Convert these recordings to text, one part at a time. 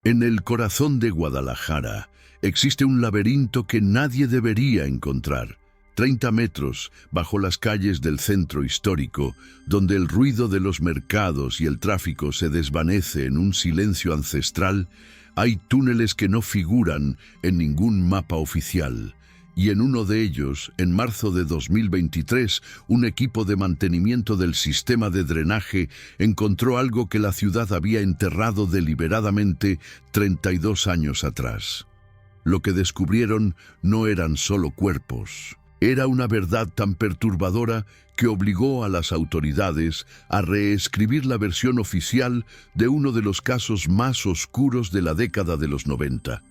En el corazón de Guadalajara existe un laberinto que nadie debería encontrar. 30 metros bajo las calles del centro histórico, donde el ruido de los mercados y el tráfico se desvanece en un silencio ancestral, hay túneles que no figuran en ningún mapa oficial. Y en uno de ellos, en marzo de 2023, un equipo de mantenimiento del sistema de drenaje encontró algo que la ciudad había enterrado deliberadamente 32 años atrás. Lo que descubrieron no eran solo cuerpos. Era una verdad tan perturbadora que obligó a las autoridades a reescribir la versión oficial de uno de los casos más oscuros de la década de los 90.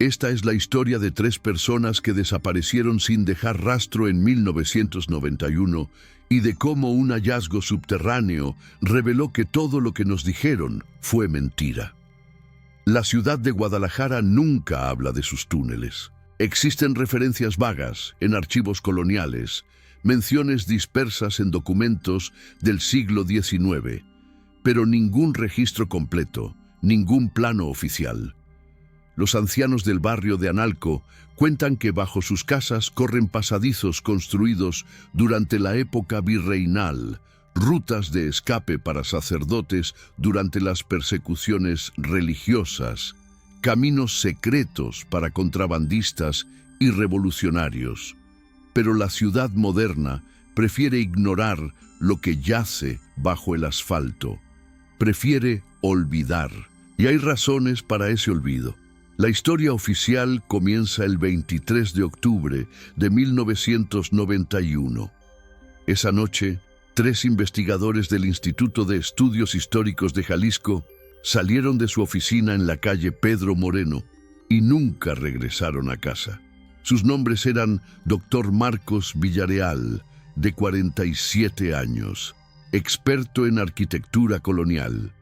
Esta es la historia de 3 personas que desaparecieron sin dejar rastro en 1991 y de cómo un hallazgo subterráneo reveló que todo lo que nos dijeron fue mentira. La ciudad de Guadalajara nunca habla de sus túneles. Existen referencias vagas en archivos coloniales, menciones dispersas en documentos del siglo XIX, pero ningún registro completo, ningún plano oficial. Los ancianos del barrio de Analco cuentan que bajo sus casas corren pasadizos construidos durante la época virreinal, rutas de escape para sacerdotes durante las persecuciones religiosas, caminos secretos para contrabandistas y revolucionarios. Pero la ciudad moderna prefiere ignorar lo que yace bajo el asfalto. Prefiere olvidar. Y hay razones para ese olvido. La historia oficial comienza el 23 de octubre de 1991. Esa noche, 3 investigadores del Instituto de Estudios Históricos de Jalisco salieron de su oficina en la calle Pedro Moreno y nunca regresaron a casa. Sus nombres eran Dr. Marcos Villareal, de 47 años, experto en arquitectura colonial;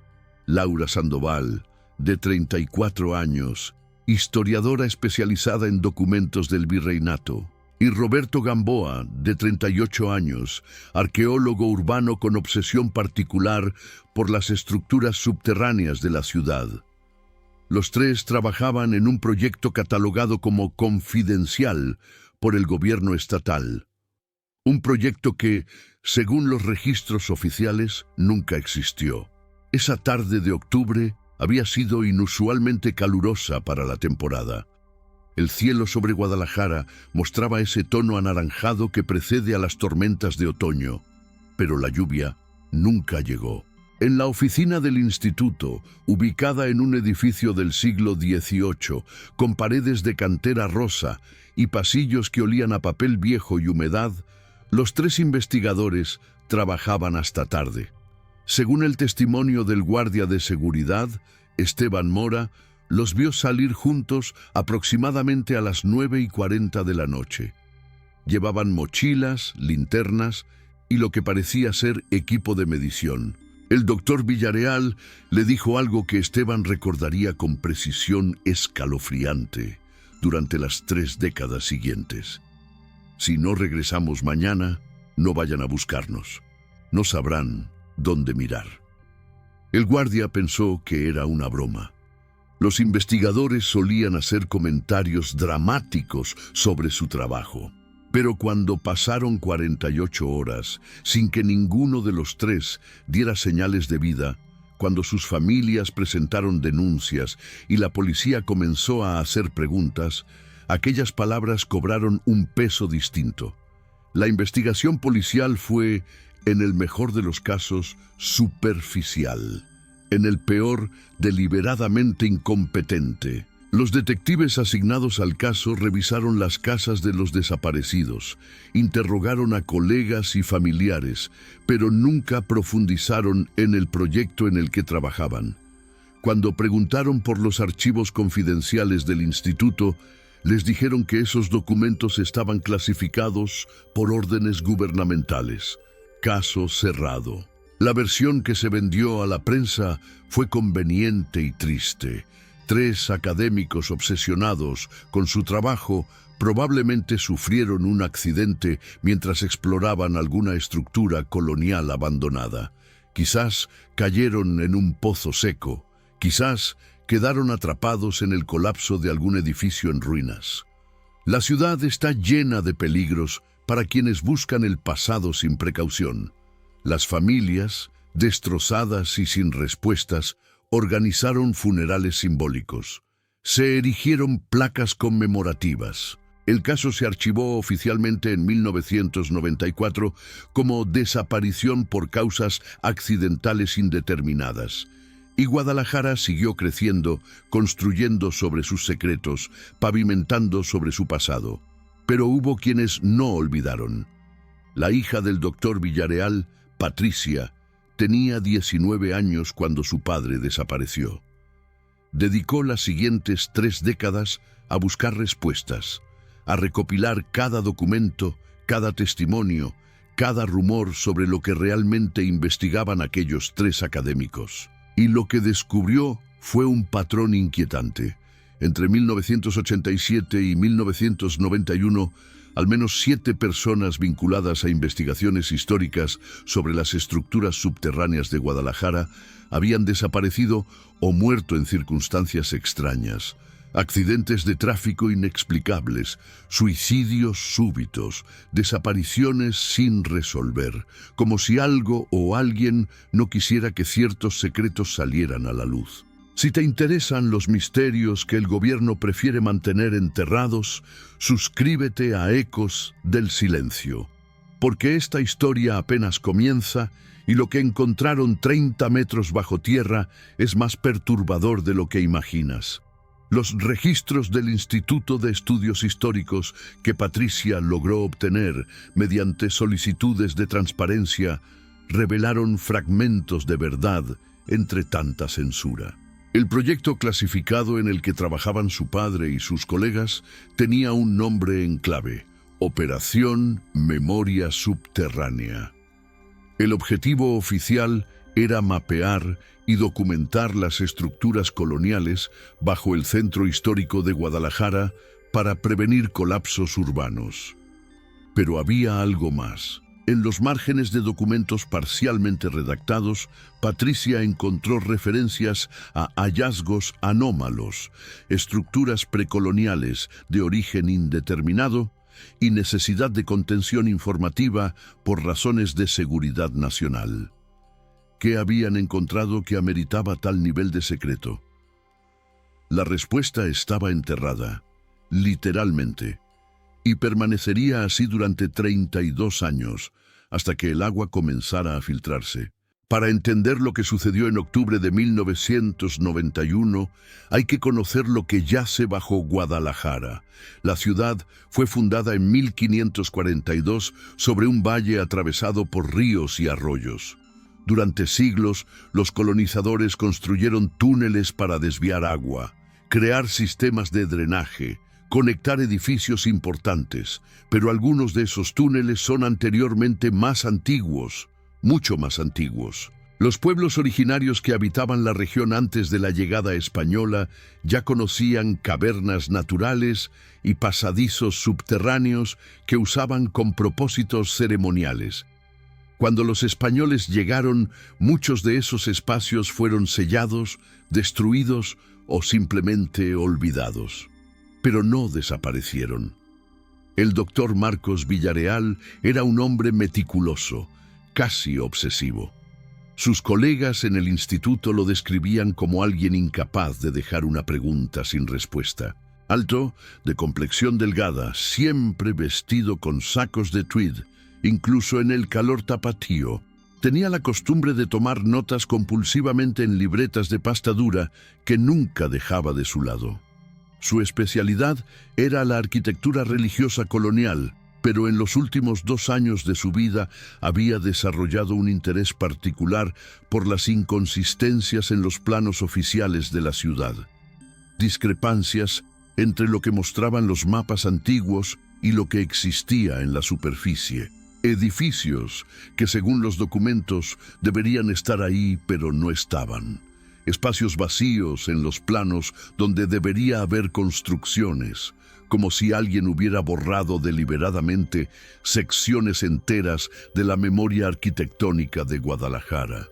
Laura Sandoval, de 34 años, historiadora especializada en documentos del virreinato; y Roberto Gamboa, de 38 años, arqueólogo urbano con obsesión particular por las estructuras subterráneas de la ciudad. Los 3 trabajaban en un proyecto catalogado como confidencial por el gobierno estatal. Un proyecto que, según los registros oficiales, nunca existió. Esa tarde de octubre había sido inusualmente calurosa para la temporada. El cielo sobre Guadalajara mostraba ese tono anaranjado que precede a las tormentas de otoño, pero la lluvia nunca llegó. En la oficina del instituto, ubicada en un edificio del siglo XVIII, con paredes de cantera rosa y pasillos que olían a papel viejo y humedad, los 3 investigadores trabajaban hasta tarde. Según el testimonio del guardia de seguridad, Esteban Mora, los vio salir juntos aproximadamente a las 9:40 de la noche. Llevaban mochilas, linternas y lo que parecía ser equipo de medición. El doctor Villareal le dijo algo que Esteban recordaría con precisión escalofriante durante las 3 décadas siguientes. Si no regresamos mañana, no vayan a buscarnos. No sabrán dónde mirar. El guardia pensó que era una broma. Los investigadores solían hacer comentarios dramáticos sobre su trabajo. Pero cuando pasaron 48 horas sin que ninguno de los 3 diera señales de vida, cuando sus familias presentaron denuncias y la policía comenzó a hacer preguntas, aquellas palabras cobraron un peso distinto. La investigación policial fue, en el mejor de los casos, superficial. En el peor, deliberadamente incompetente. Los detectives asignados al caso revisaron las casas de los desaparecidos, interrogaron a colegas y familiares, pero nunca profundizaron en el proyecto en el que trabajaban. Cuando preguntaron por los archivos confidenciales del instituto, les dijeron que esos documentos estaban clasificados por órdenes gubernamentales. Caso cerrado. La versión que se vendió a la prensa fue conveniente y triste. 3 académicos obsesionados con su trabajo probablemente sufrieron un accidente mientras exploraban alguna estructura colonial abandonada. Quizás cayeron en un pozo seco, quizás quedaron atrapados en el colapso de algún edificio en ruinas. La ciudad está llena de peligros para quienes buscan el pasado sin precaución. Las familias, destrozadas y sin respuestas, organizaron funerales simbólicos. Se erigieron placas conmemorativas. El caso se archivó oficialmente en 1994 como desaparición por causas accidentales indeterminadas. Y Guadalajara siguió creciendo, construyendo sobre sus secretos, pavimentando sobre su pasado. Pero hubo quienes no olvidaron. La hija del doctor Villareal, Patricia, tenía 19 años cuando su padre desapareció. Dedicó las siguientes 3 décadas a buscar respuestas, a recopilar cada documento, cada testimonio, cada rumor sobre lo que realmente investigaban aquellos 3 académicos. Y lo que descubrió fue un patrón inquietante. Entre 1987 y 1991, al menos 7 personas vinculadas a investigaciones históricas sobre las estructuras subterráneas de Guadalajara habían desaparecido o muerto en circunstancias extrañas. Accidentes de tráfico inexplicables, suicidios súbitos, desapariciones sin resolver, como si algo o alguien no quisiera que ciertos secretos salieran a la luz. Si te interesan los misterios que el gobierno prefiere mantener enterrados, suscríbete a Ecos del Silencio, porque esta historia apenas comienza y lo que encontraron 30 metros bajo tierra es más perturbador de lo que imaginas. Los registros del Instituto de Estudios Históricos que Patricia logró obtener mediante solicitudes de transparencia revelaron fragmentos de verdad entre tanta censura. El proyecto clasificado en el que trabajaban su padre y sus colegas tenía un nombre en clave: Operación Memoria Subterránea. El objetivo oficial era mapear y documentar las estructuras coloniales bajo el centro histórico de Guadalajara para prevenir colapsos urbanos. Pero había algo más. En los márgenes de documentos parcialmente redactados, Patricia encontró referencias a hallazgos anómalos, estructuras precoloniales de origen indeterminado y necesidad de contención informativa por razones de seguridad nacional. ¿Qué habían encontrado que ameritaba tal nivel de secreto? La respuesta estaba enterrada, literalmente, y permanecería así durante 32 años, hasta que el agua comenzara a filtrarse. Para entender lo que sucedió en octubre de 1991, hay que conocer lo que yace bajo Guadalajara. La ciudad fue fundada en 1542 sobre un valle atravesado por ríos y arroyos. Durante siglos, los colonizadores construyeron túneles para desviar agua, crear sistemas de drenaje, conectar edificios importantes, pero algunos de esos túneles son anteriormente más antiguos, mucho más antiguos. Los pueblos originarios que habitaban la región antes de la llegada española ya conocían cavernas naturales y pasadizos subterráneos que usaban con propósitos ceremoniales. Cuando los españoles llegaron, muchos de esos espacios fueron sellados, destruidos o simplemente olvidados. Pero no desaparecieron. El doctor Marcos Villareal era un hombre meticuloso, casi obsesivo. Sus colegas en el instituto lo describían como alguien incapaz de dejar una pregunta sin respuesta. Alto, de complexión delgada, siempre vestido con sacos de tweed, incluso en el calor tapatío. Tenía la costumbre de tomar notas compulsivamente en libretas de pasta dura que nunca dejaba de su lado. Su especialidad era la arquitectura religiosa colonial, pero en los últimos 2 años de su vida había desarrollado un interés particular por las inconsistencias en los planos oficiales de la ciudad. Discrepancias entre lo que mostraban los mapas antiguos y lo que existía en la superficie. Edificios que, según los documentos, deberían estar ahí, pero no estaban. Espacios vacíos en los planos donde debería haber construcciones, como si alguien hubiera borrado deliberadamente secciones enteras de la memoria arquitectónica de Guadalajara.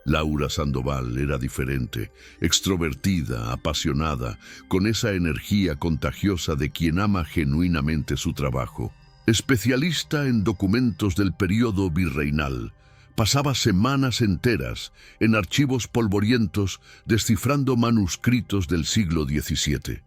Laura Sandoval era diferente, extrovertida, apasionada, con esa energía contagiosa de quien ama genuinamente su trabajo. Especialista en documentos del período virreinal, pasaba semanas enteras en archivos polvorientos descifrando manuscritos del siglo XVII.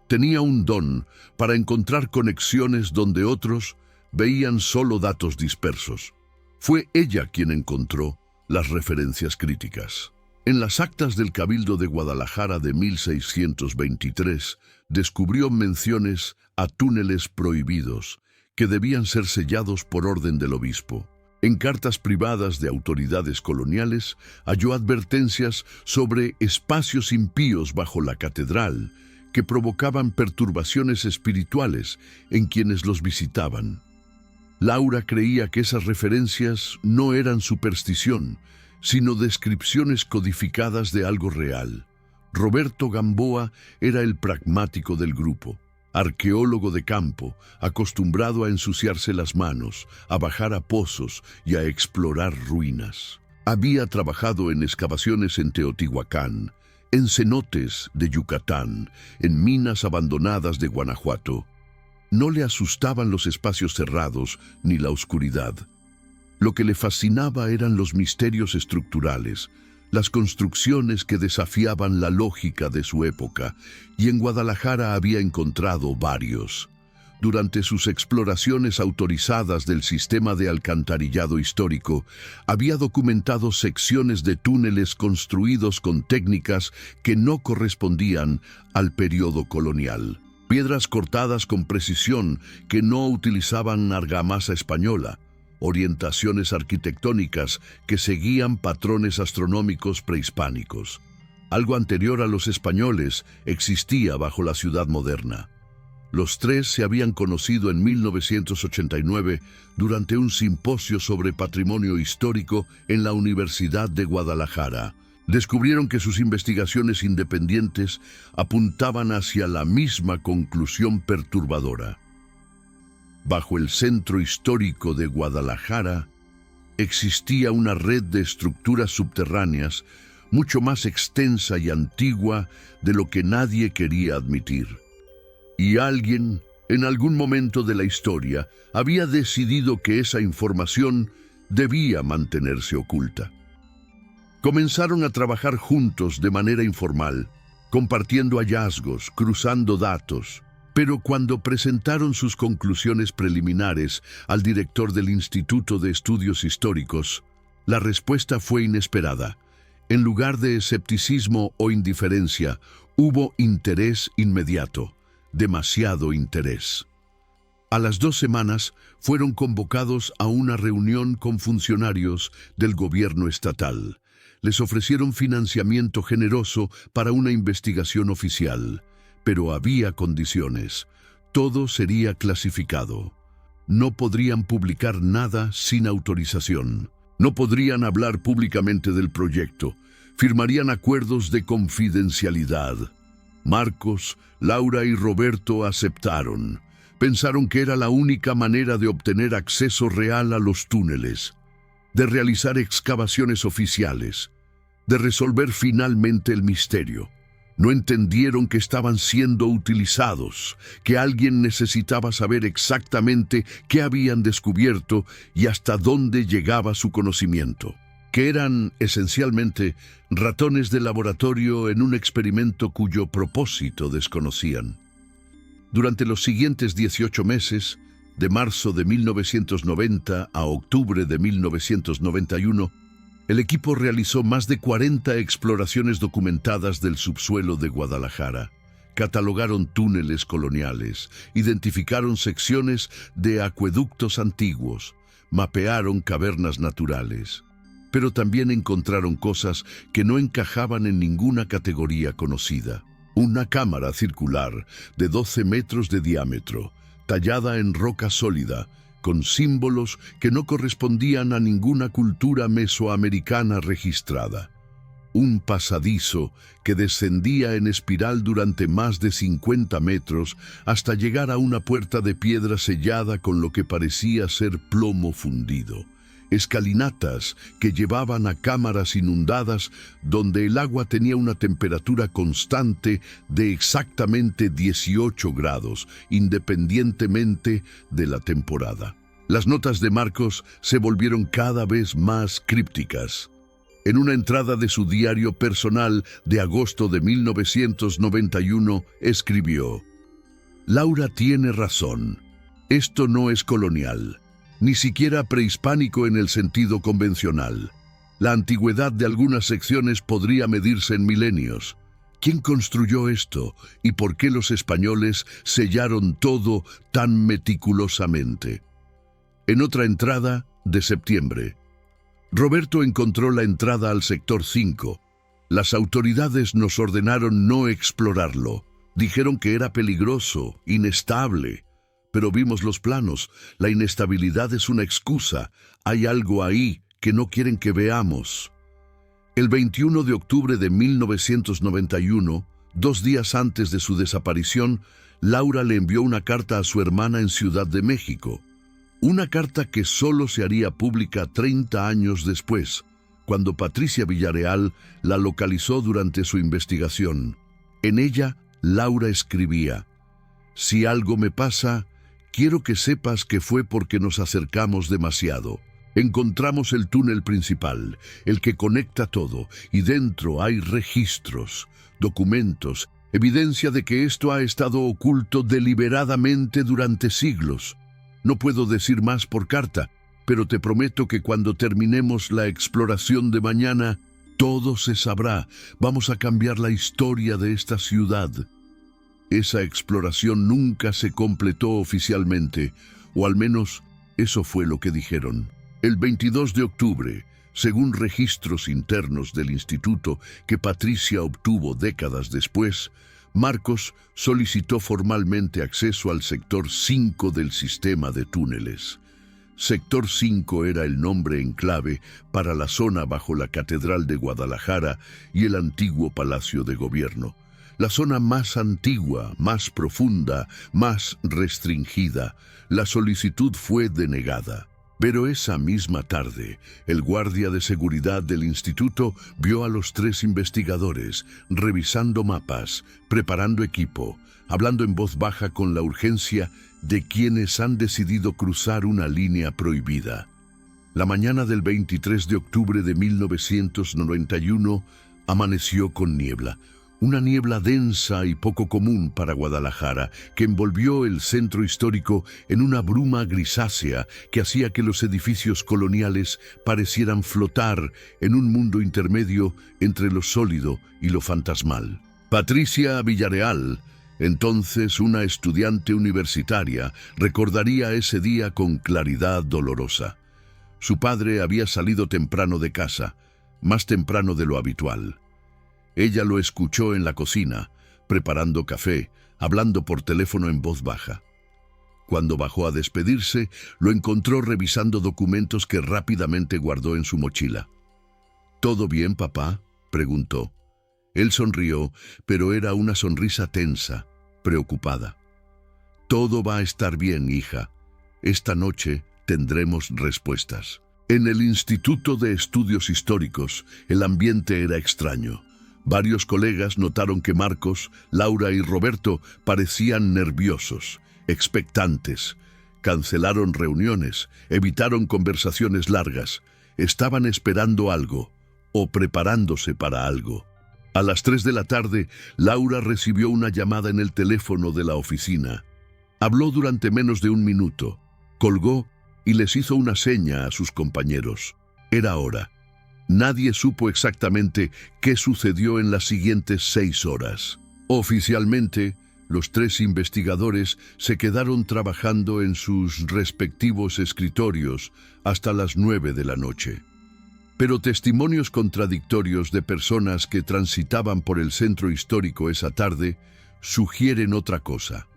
Tenía un don para encontrar conexiones donde otros veían solo datos dispersos. Fue ella quien encontró las referencias críticas. En las actas del Cabildo de Guadalajara de 1623 descubrió menciones a túneles prohibidos que debían ser sellados por orden del obispo. En cartas privadas de autoridades coloniales halló advertencias sobre espacios impíos bajo la catedral que provocaban perturbaciones espirituales en quienes los visitaban. Laura creía que esas referencias no eran superstición, sino descripciones codificadas de algo real. Roberto Gamboa era el pragmático del grupo, arqueólogo de campo, acostumbrado a ensuciarse las manos, a bajar a pozos y a explorar ruinas. Había trabajado en excavaciones en Teotihuacán, en cenotes de Yucatán, en minas abandonadas de Guanajuato. No le asustaban los espacios cerrados ni la oscuridad. Lo que le fascinaba eran los misterios estructurales, las construcciones que desafiaban la lógica de su época, y en Guadalajara había encontrado varios. Durante sus exploraciones autorizadas del sistema de alcantarillado histórico, había documentado secciones de túneles construidos con técnicas que no correspondían al periodo colonial. Piedras cortadas con precisión que no utilizaban argamasa española, orientaciones arquitectónicas que seguían patrones astronómicos prehispánicos. Algo anterior a los españoles existía bajo la ciudad moderna. Los tres se habían conocido en 1989 durante un simposio sobre patrimonio histórico en la Universidad de Guadalajara. Descubrieron que sus investigaciones independientes apuntaban hacia la misma conclusión perturbadora. Bajo el centro histórico de Guadalajara existía una red de estructuras subterráneas mucho más extensa y antigua de lo que nadie quería admitir. Y alguien, en algún momento de la historia, había decidido que esa información debía mantenerse oculta. Comenzaron a trabajar juntos de manera informal, compartiendo hallazgos, cruzando datos. Pero cuando presentaron sus conclusiones preliminares al director del Instituto de Estudios Históricos, la respuesta fue inesperada. En lugar de escepticismo o indiferencia, hubo interés inmediato, demasiado interés. A las 2 semanas fueron convocados a una reunión con funcionarios del gobierno estatal. Les ofrecieron financiamiento generoso para una investigación oficial, pero había condiciones. Todo sería clasificado. No podrían publicar nada sin autorización. No podrían hablar públicamente del proyecto. Firmarían acuerdos de confidencialidad. Marcos, Laura y Roberto aceptaron. Pensaron que era la única manera de obtener acceso real a los túneles, de realizar excavaciones oficiales, de resolver finalmente el misterio. No entendieron que estaban siendo utilizados, que alguien necesitaba saber exactamente qué habían descubierto y hasta dónde llegaba su conocimiento, que eran esencialmente ratones de laboratorio en un experimento cuyo propósito desconocían. Durante los siguientes 18 meses, de marzo de 1990 a octubre de 1991, el equipo realizó más de 40 exploraciones documentadas del subsuelo de Guadalajara. Catalogaron túneles coloniales, identificaron secciones de acueductos antiguos, mapearon cavernas naturales. Pero también encontraron cosas que no encajaban en ninguna categoría conocida. Una cámara circular de 12 metros de diámetro, tallada en roca sólida, con símbolos que no correspondían a ninguna cultura mesoamericana registrada. Un pasadizo que descendía en espiral durante más de 50 metros hasta llegar a una puerta de piedra sellada con lo que parecía ser plomo fundido. escalinatas que llevaban a cámaras inundadas donde el agua tenía una temperatura constante de exactamente 18 grados, independientemente de la temporada. Las notas de Marcos se volvieron cada vez más crípticas. En una entrada de su diario personal de agosto de 1991 escribió: Laura tiene razón. Esto no es colonial, ni siquiera prehispánico en el sentido convencional. La antigüedad de algunas secciones podría medirse en milenios. ¿Quién construyó esto y por qué los españoles sellaron todo tan meticulosamente? En otra entrada de septiembre, Roberto encontró la entrada al sector 5. Las autoridades nos ordenaron no explorarlo. Dijeron que era peligroso, inestable. Pero vimos los planos. La inestabilidad es una excusa. Hay algo ahí que no quieren que veamos. El 21 de octubre de 1991, 2 días antes de su desaparición, Laura le envió una carta a su hermana en Ciudad de México. Una carta que solo se haría pública 30 años después, cuando Patricia Villarreal la localizó durante su investigación. En ella, Laura escribía: Si algo me pasa, quiero que sepas que fue porque nos acercamos demasiado. Encontramos el túnel principal, el que conecta todo, y dentro hay registros, documentos, evidencia de que esto ha estado oculto deliberadamente durante siglos. No puedo decir más por carta, pero te prometo que cuando terminemos la exploración de mañana, todo se sabrá. Vamos a cambiar la historia de esta ciudad. Esa exploración nunca se completó oficialmente, o al menos eso fue lo que dijeron. El 22 de octubre, según registros internos del instituto que Patricia obtuvo décadas después, Marcos solicitó formalmente acceso al sector 5 del sistema de túneles. Sector 5 era el nombre en clave para la zona bajo la Catedral de Guadalajara y el antiguo Palacio de Gobierno. La zona más antigua, más profunda, más restringida. La solicitud fue denegada. Pero esa misma tarde, el guardia de seguridad del instituto vio a los 3 investigadores revisando mapas, preparando equipo, hablando en voz baja con la urgencia de quienes han decidido cruzar una línea prohibida. La mañana del 23 de octubre de 1991 amaneció con niebla. Una niebla densa y poco común para Guadalajara, que envolvió el centro histórico en una bruma grisácea que hacía que los edificios coloniales parecieran flotar en un mundo intermedio entre lo sólido y lo fantasmal. Patricia Villarreal, entonces una estudiante universitaria, recordaría ese día con claridad dolorosa. Su padre había salido temprano de casa, más temprano de lo habitual. Ella lo escuchó en la cocina, preparando café, hablando por teléfono en voz baja. Cuando bajó a despedirse, lo encontró revisando documentos que rápidamente guardó en su mochila. ¿Todo bien, papá?, preguntó. Él sonrió, pero era una sonrisa tensa, preocupada. Todo va a estar bien, hija. Esta noche tendremos respuestas. En el Instituto de Estudios Históricos, el ambiente era extraño. Varios colegas notaron que Marcos, Laura y Roberto parecían nerviosos, expectantes. Cancelaron reuniones, evitaron conversaciones largas. Estaban esperando algo, o preparándose para algo. A las 3 de la tarde, Laura recibió una llamada en el teléfono de la oficina. Habló durante menos de 1 minuto, colgó y les hizo una seña a sus compañeros. Era hora. Nadie supo exactamente qué sucedió en las siguientes 6 horas. Oficialmente, los 3 investigadores se quedaron trabajando en sus respectivos escritorios hasta las 9 de la noche. Pero testimonios contradictorios de personas que transitaban por el centro histórico esa tarde sugieren otra cosa.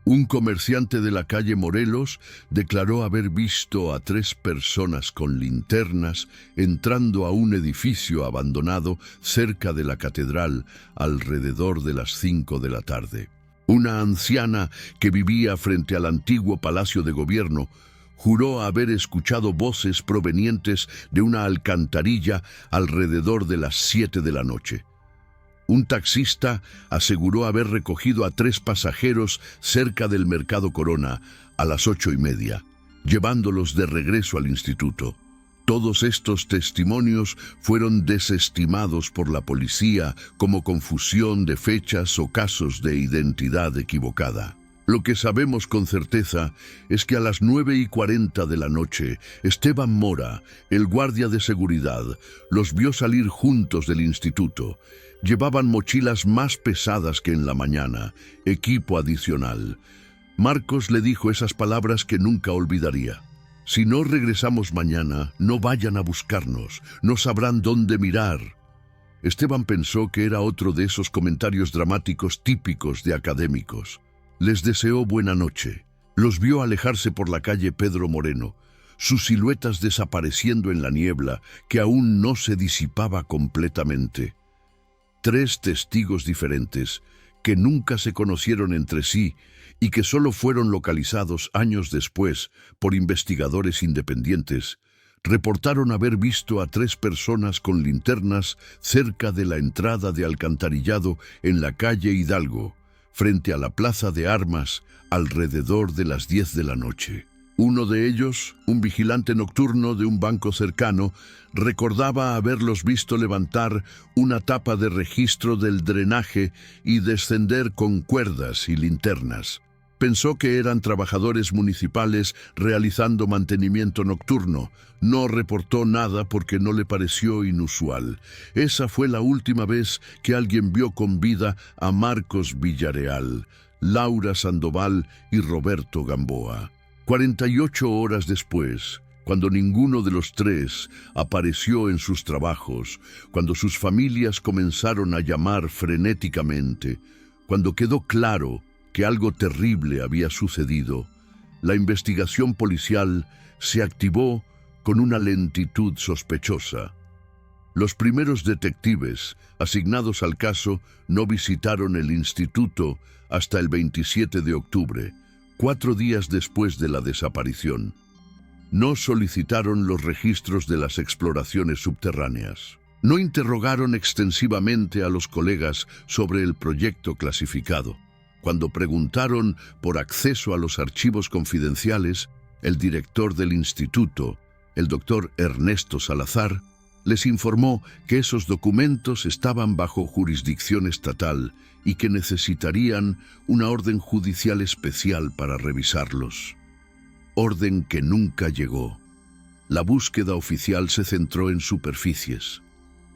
Un comerciante de la calle Morelos declaró haber visto a 3 personas con linternas entrando a un edificio abandonado cerca de la catedral alrededor de las 5 de la tarde. Una anciana que vivía frente al antiguo Palacio de Gobierno Juró haber escuchado voces provenientes de una alcantarilla alrededor de las 7 de la noche. Un taxista aseguró haber recogido a 3 pasajeros cerca del Mercado Corona a las 8:30, llevándolos de regreso al instituto. Todos estos testimonios fueron desestimados por la policía como confusión de fechas o casos de identidad equivocada. Lo que sabemos con certeza es que a las 9:40 de la noche, Esteban Mora, el guardia de seguridad, los vio salir juntos del instituto. Llevaban mochilas más pesadas que en la mañana, equipo adicional. Marcos le dijo esas palabras que nunca olvidaría. Si no regresamos mañana, no vayan a buscarnos, no sabrán dónde mirar. Esteban pensó que era otro de esos comentarios dramáticos típicos de académicos. Les deseó buena noche. Los vio alejarse por la calle Pedro Moreno, sus siluetas desapareciendo en la niebla que aún no se disipaba completamente. 3 testigos diferentes, que nunca se conocieron entre sí y que solo fueron localizados años después por investigadores independientes, reportaron haber visto a 3 personas con linternas cerca de la entrada de alcantarillado en la calle Hidalgo, frente a la Plaza de Armas, alrededor de las 10 de la noche. Uno de ellos, un vigilante nocturno de un banco cercano, recordaba haberlos visto levantar una tapa de registro del drenaje y descender con cuerdas y linternas. Pensó que eran trabajadores municipales realizando mantenimiento nocturno. No reportó nada porque no le pareció inusual. Esa fue la última vez que alguien vio con vida a Marcos Villareal, Laura Sandoval y Roberto Gamboa. 48 horas después, cuando ninguno de los 3 apareció en sus trabajos, cuando sus familias comenzaron a llamar frenéticamente, cuando quedó claro que algo terrible había sucedido, la investigación policial se activó con una lentitud sospechosa. Los primeros detectives asignados al caso no visitaron el instituto hasta el 27 de octubre, 4 días después de la desaparición. No solicitaron los registros de las exploraciones subterráneas. No interrogaron extensivamente a los colegas sobre el proyecto clasificado. Cuando preguntaron por acceso a los archivos confidenciales, el director del instituto, el doctor Ernesto Salazar, les informó que esos documentos estaban bajo jurisdicción estatal y que necesitarían una orden judicial especial para revisarlos. Orden que nunca llegó. La búsqueda oficial se centró en superficies.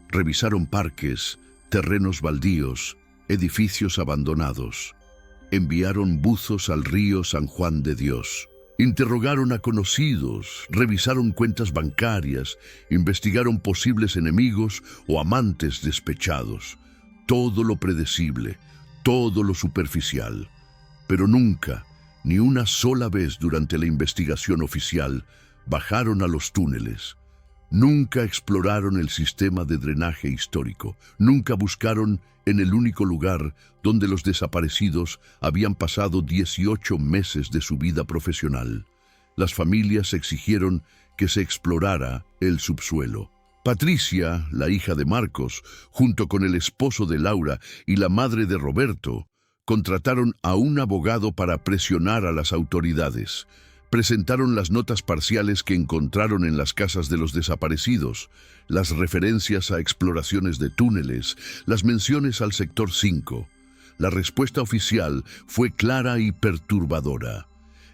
Revisaron parques, terrenos baldíos, edificios abandonados. Enviaron buzos al río San Juan de Dios. Interrogaron a conocidos, revisaron cuentas bancarias, investigaron posibles enemigos o amantes despechados. Todo lo predecible, todo lo superficial. Pero nunca, ni una sola vez durante la investigación oficial, bajaron a los túneles. Nunca exploraron el sistema de drenaje histórico. Nunca buscaron en el único lugar donde los desaparecidos habían pasado 18 meses de su vida profesional. Las familias exigieron que se explorara el subsuelo. Patricia, la hija de Marcos, junto con el esposo de Laura y la madre de Roberto, contrataron a un abogado para presionar a las autoridades. Presentaron las notas parciales que encontraron en las casas de los desaparecidos, las referencias a exploraciones de túneles, las menciones al sector 5. La respuesta oficial fue clara y perturbadora.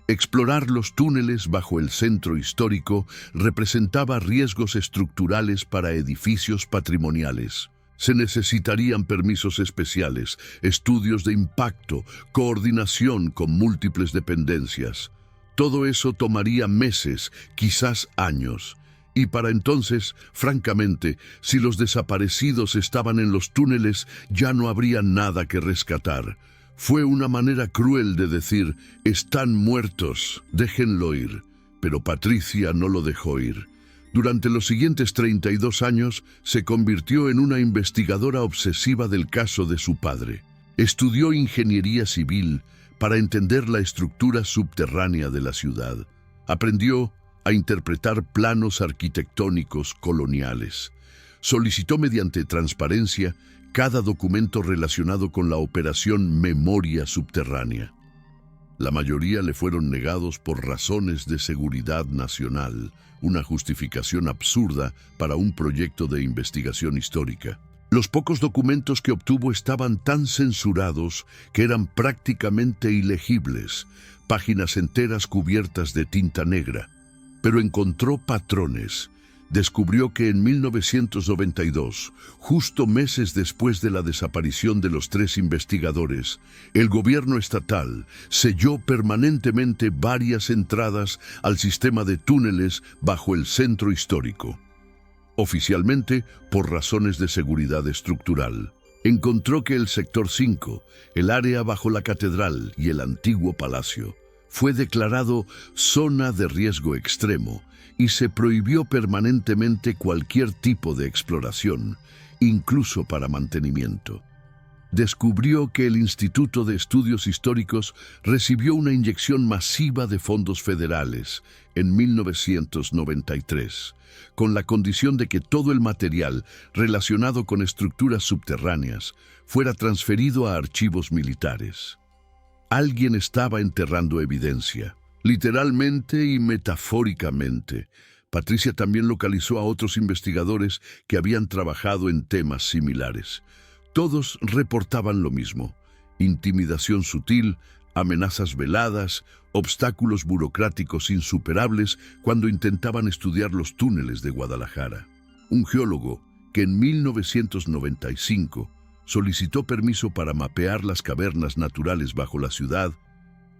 Explorar los túneles bajo el centro histórico representaba riesgos estructurales para edificios patrimoniales. Se necesitarían permisos especiales, estudios de impacto, coordinación con múltiples dependencias. Todo eso tomaría meses, quizás años. Y para entonces, francamente, si los desaparecidos estaban en los túneles, ya no habría nada que rescatar. Fue una manera cruel de decir, están muertos, déjenlo ir. Pero Patricia no lo dejó ir. Durante los siguientes 32 años, se convirtió en una investigadora obsesiva del caso de su padre. Estudió ingeniería civil para entender la estructura subterránea de la ciudad. Aprendió a interpretar planos arquitectónicos coloniales. Solicitó mediante transparencia cada documento relacionado con la operación Memoria Subterránea. La mayoría le fueron negados por razones de seguridad nacional, una justificación absurda para un proyecto de investigación histórica. Los pocos documentos que obtuvo estaban tan censurados que eran prácticamente ilegibles, páginas enteras cubiertas de tinta negra. Pero encontró patrones. Descubrió que en 1992, justo meses después de la desaparición de los 3 investigadores, el gobierno estatal selló permanentemente varias entradas al sistema de túneles bajo el centro histórico. Oficialmente, por razones de seguridad estructural. Encontró que el sector 5, el área bajo la catedral y el antiguo palacio, fue declarado zona de riesgo extremo y se prohibió permanentemente cualquier tipo de exploración, incluso para mantenimiento. Descubrió que el Instituto de Estudios Históricos recibió una inyección masiva de fondos federales en 1993, con la condición de que todo el material relacionado con estructuras subterráneas fuera transferido a archivos militares. Alguien estaba enterrando evidencia, literalmente y metafóricamente. Patricia también localizó a otros investigadores que habían trabajado en temas similares. Todos reportaban lo mismo: intimidación sutil, amenazas veladas, obstáculos burocráticos insuperables cuando intentaban estudiar los túneles de Guadalajara. Un geólogo que en 1995 solicitó permiso para mapear las cavernas naturales bajo la ciudad,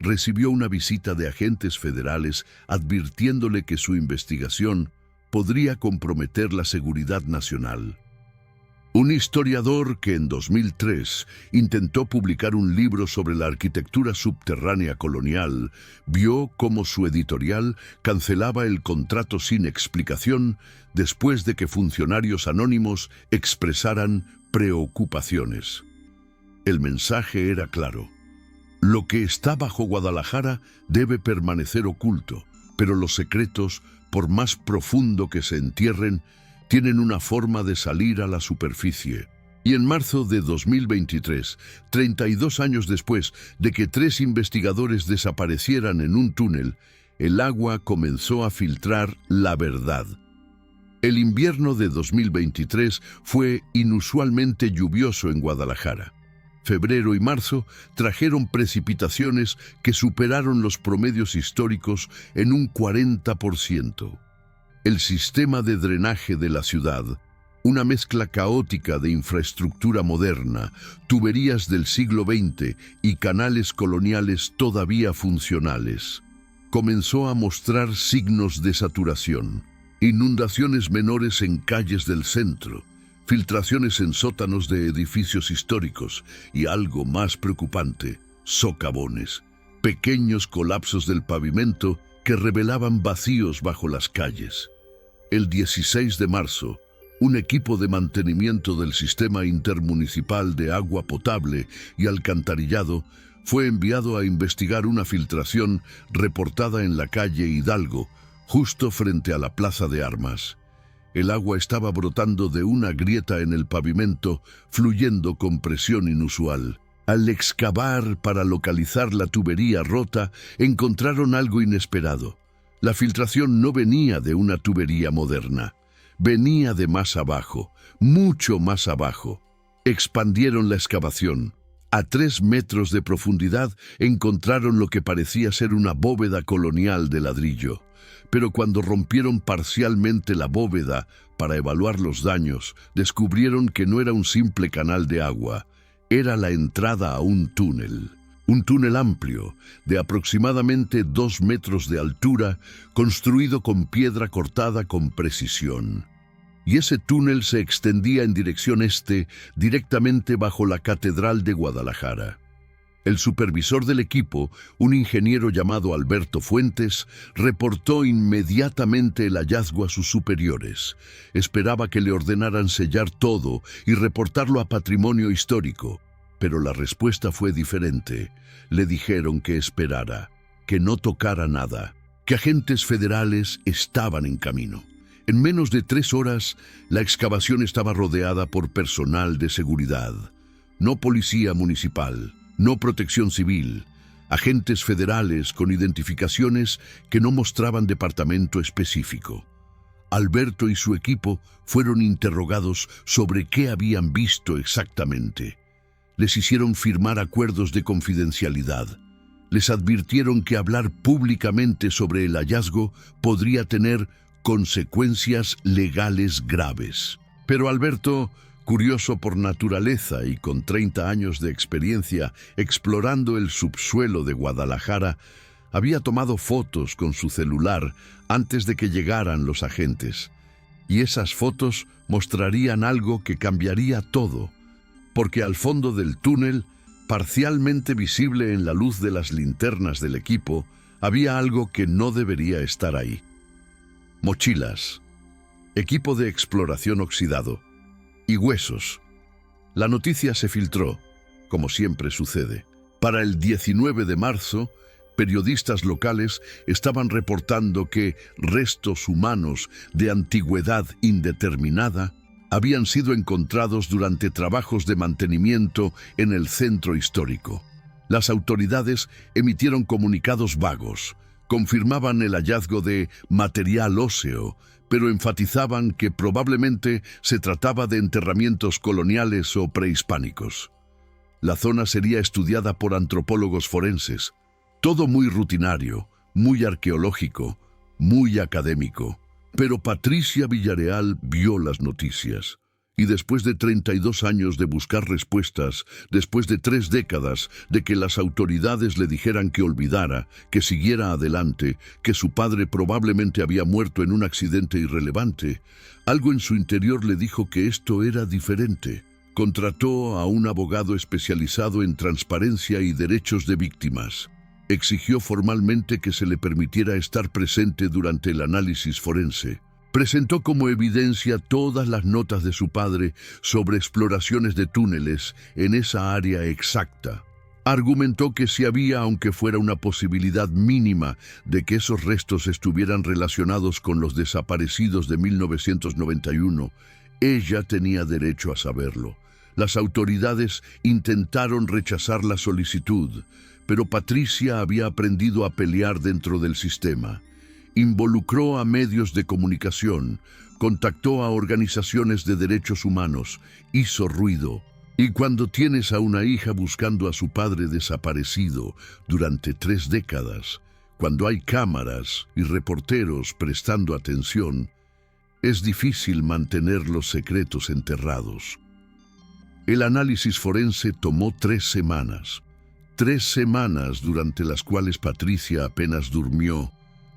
recibió una visita de agentes federales advirtiéndole que su investigación podría comprometer la seguridad nacional. Un historiador que en 2003 intentó publicar un libro sobre la arquitectura subterránea colonial vio cómo su editorial cancelaba el contrato sin explicación después de que funcionarios anónimos expresaran preocupaciones. El mensaje era claro: lo que está bajo Guadalajara debe permanecer oculto, pero los secretos, por más profundo que se entierren, tienen una forma de salir a la superficie. Y en marzo de 2023, 32 años después de que 3 investigadores desaparecieran en un túnel, el agua comenzó a filtrar la verdad. El invierno de 2023 fue inusualmente lluvioso en Guadalajara. Febrero y marzo trajeron precipitaciones que superaron los promedios históricos en un 40%. El sistema de drenaje de la ciudad, una mezcla caótica de infraestructura moderna, tuberías del siglo XX y canales coloniales todavía funcionales, comenzó a mostrar signos de saturación. Inundaciones menores en calles del centro, filtraciones en sótanos de edificios históricos y, algo más preocupante, socavones, pequeños colapsos del pavimento que revelaban vacíos bajo las calles. El 16 de marzo, un equipo de mantenimiento del Sistema Intermunicipal de Agua Potable y Alcantarillado fue enviado a investigar una filtración reportada en la calle Hidalgo, justo frente a la Plaza de Armas. El agua estaba brotando de una grieta en el pavimento, fluyendo con presión inusual. Al excavar para localizar la tubería rota, encontraron algo inesperado. La filtración no venía de una tubería moderna. Venía de más abajo, mucho más abajo. Expandieron la excavación. A 3 metros de profundidad encontraron lo que parecía ser una bóveda colonial de ladrillo. Pero cuando rompieron parcialmente la bóveda para evaluar los daños, descubrieron que no era un simple canal de agua, era la entrada a un túnel. Un túnel amplio, de aproximadamente 2 metros de altura, construido con piedra cortada con precisión. Y ese túnel se extendía en dirección este, directamente bajo la Catedral de Guadalajara. El supervisor del equipo, un ingeniero llamado Alberto Fuentes, reportó inmediatamente el hallazgo a sus superiores. Esperaba que le ordenaran sellar todo y reportarlo a Patrimonio Histórico. Pero la respuesta fue diferente. Le dijeron que esperara, que no tocara nada. que agentes federales estaban en camino. En menos de 3 horas, la excavación estaba rodeada por personal de seguridad. No policía municipal, no protección civil, agentes federales con identificaciones que no mostraban departamento específico. Alberto y su equipo fueron interrogados sobre qué habían visto exactamente. Les hicieron firmar acuerdos de confidencialidad. Les advirtieron que hablar públicamente sobre el hallazgo podría tener consecuencias legales graves. Pero Alberto, curioso por naturaleza y con 30 años de experiencia explorando el subsuelo de Guadalajara, había tomado fotos con su celular antes de que llegaran los agentes. Y esas fotos mostrarían algo que cambiaría todo, porque al fondo del túnel, parcialmente visible en la luz de las linternas del equipo, había algo que no debería estar ahí. Mochilas, equipo de exploración oxidado y huesos. La noticia se filtró, como siempre sucede. Para el 19 de marzo, periodistas locales estaban reportando que restos humanos de antigüedad indeterminada habían sido encontrados durante trabajos de mantenimiento en el centro histórico. Las autoridades emitieron comunicados vagos, confirmaban el hallazgo de material óseo, pero enfatizaban que probablemente se trataba de enterramientos coloniales o prehispánicos. La zona sería estudiada por antropólogos forenses. Todo muy rutinario, muy arqueológico, muy académico. Pero Patricia Villarreal vio las noticias. Y después de 32 años de buscar respuestas, después de 3 décadas de que las autoridades le dijeran que olvidara, que siguiera adelante, que su padre probablemente había muerto en un accidente irrelevante, algo en su interior le dijo que esto era diferente. Contrató a un abogado especializado en transparencia y derechos de víctimas. Exigió formalmente que se le permitiera estar presente durante el análisis forense. Presentó como evidencia todas las notas de su padre sobre exploraciones de túneles en esa área exacta. Argumentó que si había, aunque fuera una posibilidad mínima, de que esos restos estuvieran relacionados con los desaparecidos de 1991, ella tenía derecho a saberlo. Las autoridades intentaron rechazar la solicitud, pero Patricia había aprendido a pelear dentro del sistema. Involucró a medios de comunicación, contactó a organizaciones de derechos humanos, hizo ruido. Y cuando tienes a una hija buscando a su padre desaparecido durante 3 décadas, cuando hay cámaras y reporteros prestando atención, es difícil mantener los secretos enterrados. El análisis forense tomó 3 semanas. 3 semanas durante las cuales Patricia apenas durmió,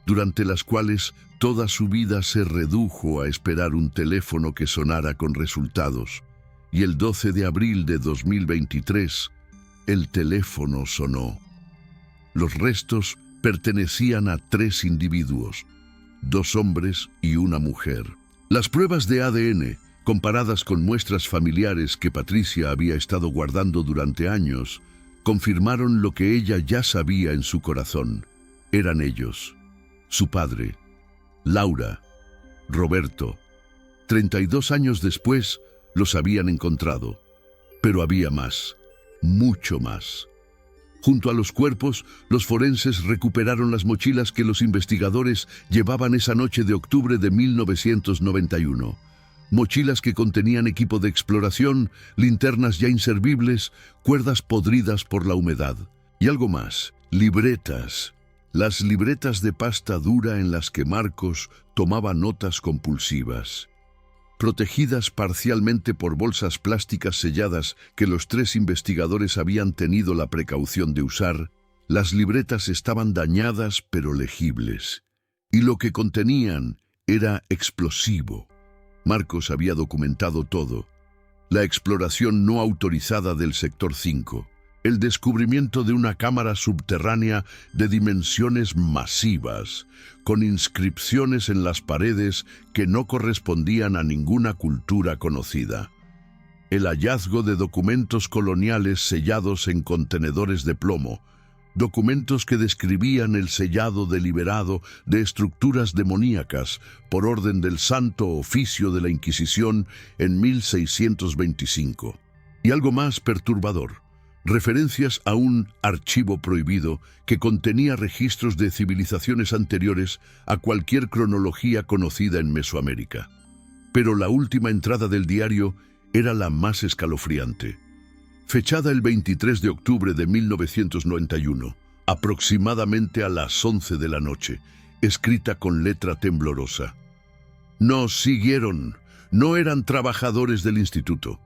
durante las cuales toda su vida se redujo a esperar un teléfono que sonara con resultados. Y el 12 de abril de 2023, el teléfono sonó. Los restos pertenecían a 3 individuos, 2 hombres y una mujer. Las pruebas de ADN, comparadas con muestras familiares que Patricia había estado guardando durante años, confirmaron lo que ella ya sabía en su corazón. Eran ellos. Su padre, Laura, Roberto. 32 años después, los habían encontrado. Pero había más, mucho más. Junto a los cuerpos, los forenses recuperaron las mochilas que los investigadores llevaban esa noche de octubre de 1991. Mochilas que contenían equipo de exploración, linternas ya inservibles, cuerdas podridas por la humedad. Y algo más, libretas. Las libretas de pasta dura en las que Marcos tomaba notas compulsivas. Protegidas parcialmente por bolsas plásticas selladas que los 3 investigadores habían tenido la precaución de usar, las libretas estaban dañadas pero legibles. Y lo que contenían era explosivo. Marcos había documentado todo. La exploración no autorizada del sector 5. El descubrimiento de una cámara subterránea de dimensiones masivas, con inscripciones en las paredes que no correspondían a ninguna cultura conocida. El hallazgo de documentos coloniales sellados en contenedores de plomo, documentos que describían el sellado deliberado de estructuras demoníacas por orden del Santo Oficio de la Inquisición en 1625. Y algo más perturbador, referencias a un archivo prohibido que contenía registros de civilizaciones anteriores a cualquier cronología conocida en Mesoamérica. Pero la última entrada del diario era la más escalofriante. Fechada el 23 de octubre de 1991, aproximadamente a las 11 de la noche, escrita con letra temblorosa. Nos siguieron. No eran trabajadores del instituto.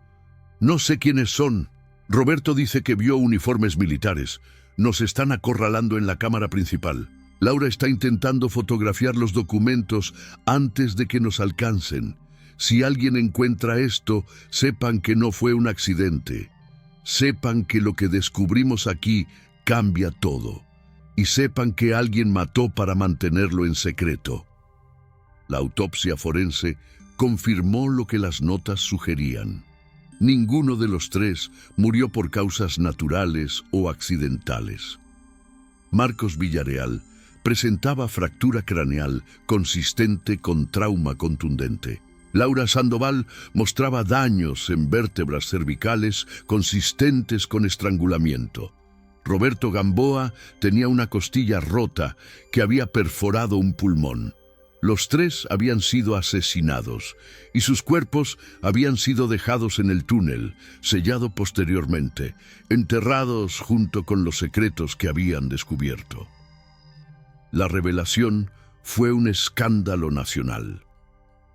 No sé quiénes son. Roberto dice que vio uniformes militares. Nos están acorralando en la cámara principal. Laura está intentando fotografiar los documentos antes de que nos alcancen. Si alguien encuentra esto, sepan que no fue un accidente. Sepan que lo que descubrimos aquí cambia todo. Y sepan que alguien mató para mantenerlo en secreto. La autopsia forense confirmó lo que las notas sugerían. Ninguno de los tres murió por causas naturales o accidentales. Marcos Villarreal presentaba fractura craneal consistente con trauma contundente. Laura Sandoval mostraba daños en vértebras cervicales consistentes con estrangulamiento. Roberto Gamboa tenía una costilla rota que había perforado un pulmón. Los tres habían sido asesinados y sus cuerpos habían sido dejados en el túnel, sellado posteriormente, enterrados junto con los secretos que habían descubierto. La revelación fue un escándalo nacional.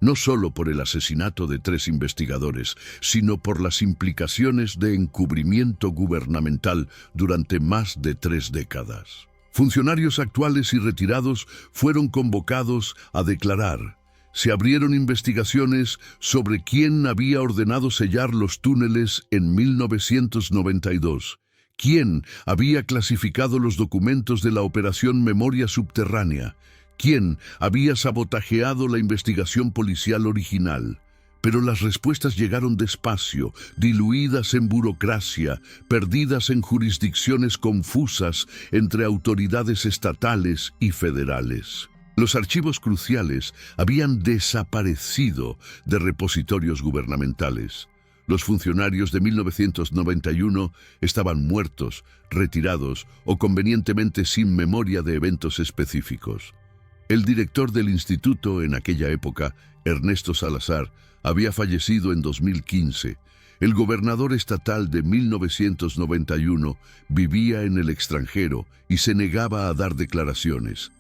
No solo por el asesinato de 3 investigadores, sino por las implicaciones de encubrimiento gubernamental durante más de 3 décadas. Funcionarios actuales y retirados fueron convocados a declarar. Se abrieron investigaciones sobre quién había ordenado sellar los túneles en 1992, quién había clasificado los documentos de la Operación Memoria Subterránea, quién había sabotajeado la investigación policial original. Pero las respuestas llegaron despacio, diluidas en burocracia, perdidas en jurisdicciones confusas entre autoridades estatales y federales. Los archivos cruciales habían desaparecido de repositorios gubernamentales. Los funcionarios de 1991 estaban muertos, retirados o convenientemente sin memoria de eventos específicos. El director del instituto en aquella época, Ernesto Salazar, había fallecido en 2015. El gobernador estatal de 1991 vivía en el extranjero y se negaba a dar declaraciones.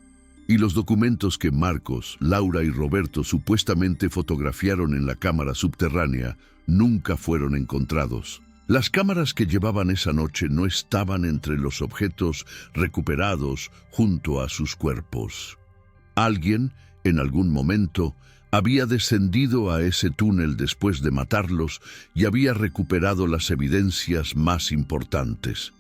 Y los documentos que Marcos, Laura y Roberto supuestamente fotografiaron en la cámara subterránea nunca fueron encontrados. Las cámaras que llevaban esa noche no estaban entre los objetos recuperados junto a sus cuerpos. Alguien, en algún momento, había descendido a ese túnel después de matarlos y había recuperado las evidencias más importantes.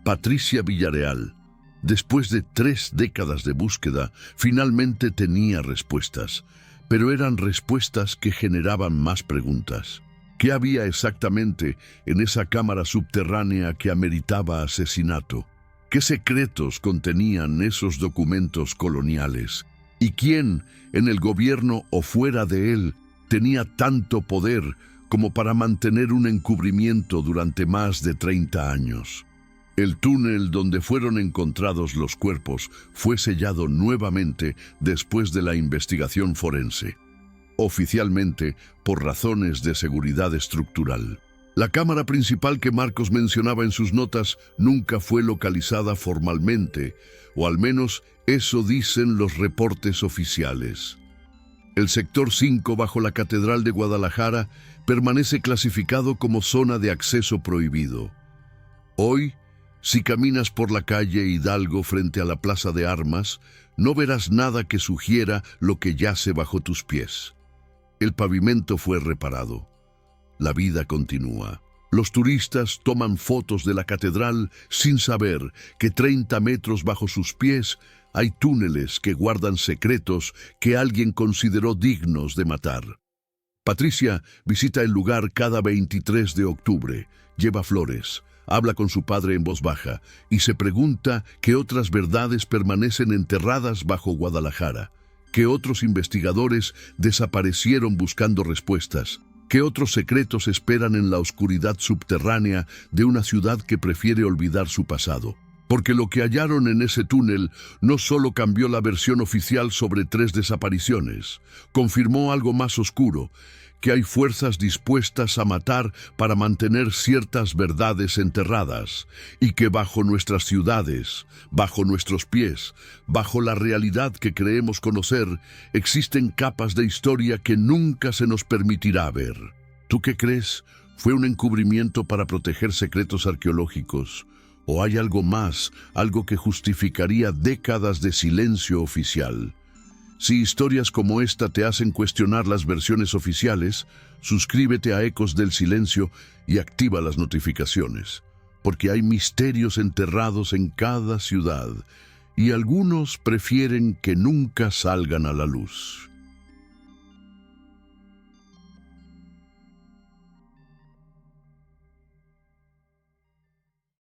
Patricia Villarreal, después de 3 décadas de búsqueda, finalmente tenía respuestas, pero eran respuestas que generaban más preguntas. ¿Qué había exactamente en esa cámara subterránea que ameritaba asesinato? ¿Qué secretos contenían esos documentos coloniales? ¿Y quién, en el gobierno o fuera de él, tenía tanto poder como para mantener un encubrimiento durante más de 30 años? El túnel donde fueron encontrados los cuerpos fue sellado nuevamente después de la investigación forense, oficialmente por razones de seguridad estructural. La cámara principal que Marcos mencionaba en sus notas nunca fue localizada formalmente, o al menos eso dicen los reportes oficiales. El sector 5 bajo la Catedral de Guadalajara permanece clasificado como zona de acceso prohibido. Hoy, si caminas por la calle Hidalgo frente a la Plaza de Armas, no verás nada que sugiera lo que yace bajo tus pies. El pavimento fue reparado. La vida continúa. Los turistas toman fotos de la catedral sin saber que 30 metros bajo sus pies hay túneles que guardan secretos que alguien consideró dignos de matar. Patricia visita el lugar cada 23 de octubre, lleva flores, habla con su padre en voz baja y se pregunta qué otras verdades permanecen enterradas bajo Guadalajara, qué otros investigadores desaparecieron buscando respuestas, qué otros secretos esperan en la oscuridad subterránea de una ciudad que prefiere olvidar su pasado. Porque lo que hallaron en ese túnel no solo cambió la versión oficial sobre 3 desapariciones, confirmó algo más oscuro, que hay fuerzas dispuestas a matar para mantener ciertas verdades enterradas, y que bajo nuestras ciudades, bajo nuestros pies, bajo la realidad que creemos conocer, existen capas de historia que nunca se nos permitirá ver. ¿Tú qué crees? ¿Fue un encubrimiento para proteger secretos arqueológicos? ¿O hay algo más, algo que justificaría décadas de silencio oficial? Si historias como esta te hacen cuestionar las versiones oficiales, suscríbete a Ecos del Silencio y activa las notificaciones, porque hay misterios enterrados en cada ciudad y algunos prefieren que nunca salgan a la luz.